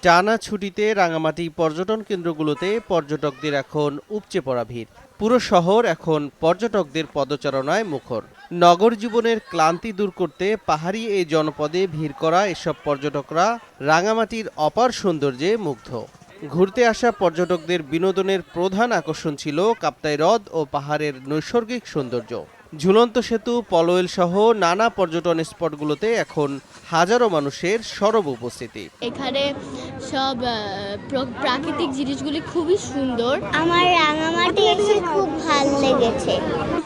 টানা ছুটিতে রাঙামাটি পর্যটন কেন্দ্রগুলোতে পর্যটকদের এখন উপচে পড়া ভিড়। পুরো শহর এখন পর্যটকদের পদচারণায় মুখর। নগর জীবনের ক্লান্তি দূর করতে পাহাড়ি এই জনপদে ভিড় করা এসব পর্যটকরা রাঙামাটির অপার সৌন্দর্যে মুগ্ধ। ঘুরতে আসা পর্যটকদের বিনোদনের প্রধান আকর্ষণ ছিল কাপ্তাই হ্রদ ও পাহাড়ের নৈসর্গিক সৌন্দর্য। ঝুলন্ত সেতু, পলওয়েল সহ নানা পর্যটন স্পটগুলোতে এখন হাজারো মানুষের সরব উপস্থিতি। এখানে সব প্রাকৃতিক জিনিসগুলি খুবই সুন্দর। আমার রাঙামাটি এসে খুব ভালো লেগেছে।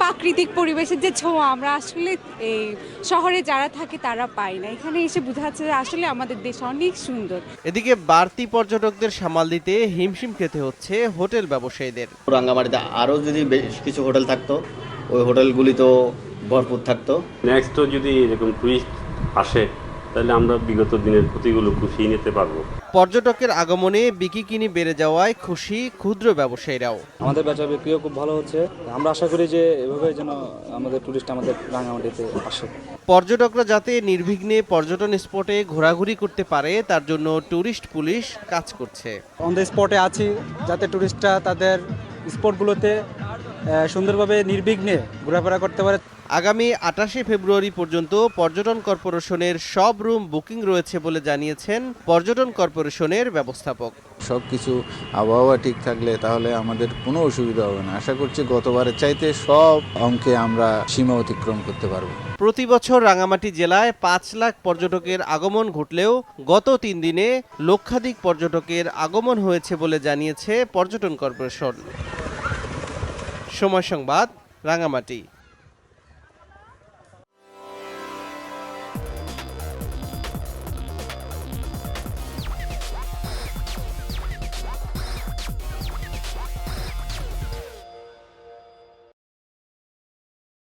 প্রাকৃতিক পরিবেশের যে ছোঁয়া আমরা আসলে এই শহরে যারা থাকে তারা পাই না। এখানে এসে বোঝা যাচ্ছে যে আসলে আমাদের দেশ অনেক সুন্দর। এদিকে বাড়তি পর্যটকদের সামাল দিতে হিমশিম খেতে হচ্ছে হোটেল ব্যবসায়ীদের। রাঙ্গামাটিতে আরও যদি বেশ কিছু হোটেল থাকতো, ওই হোটেলগুলি তো ভরপুর থাকতো। নেক্সটও যদি এরকম টুরিস্ট আসে তাহলে আমরা বিগত দিনের ক্ষতিগুলো পুষিয়ে নিতে পারবো। পর্যটকের আগমনে বিকিকিনি বেড়ে যাওয়ায় খুশি ক্ষুদ্র ব্যবসায়ীরাও। আমাদের বেচা বিক্রিও খুব ভালো হচ্ছে। আমরা আশা করি যে এভাবে যেন আমাদের টুরিস্ট আমাদের রাঙামাটিতে আসে। পর্যটকরা যাতে নির্বিঘ্নে পর্যটন স্পটে ঘোরাঘুরি করতে পারে তার জন্য ট্যুরিস্ট পুলিশ কাজ করছে। অন দ্য স্পটে আছি যাতে টুরিস্টরা তাদের স্পটগুলোতে সুন্দরভাবে নির্বিঘ্নে ঘোরাফেরা করতে পারে। আগামী 28শে ফেব্রুয়ারি পর্যন্ত পর্যটন কর্পোরেশনের সব রুম বুকিং রয়েছে বলে জানিয়েছেন পর্যটন কর্পোরেশনের ব্যবস্থাপক। সবকিছু আবহাওয়া ঠিক থাকলে তাহলে আমাদের কোনো অসুবিধা হবে না। আশা করছি গতবারের চাইতে সব অঙ্কে আমরা সীমা অতিক্রম করতে পারবো। প্রতি বছর রাঙামাটি জেলায় 5 লাখ পর্যটকের আগমন ঘটলেও গত 3 দিনে লক্ষাধিক পর্যটকের আগমন হয়েছে বলে জানিয়েছে পর্যটন কর্পোরেশন। সময় সংবাদ, রাঙামাটি।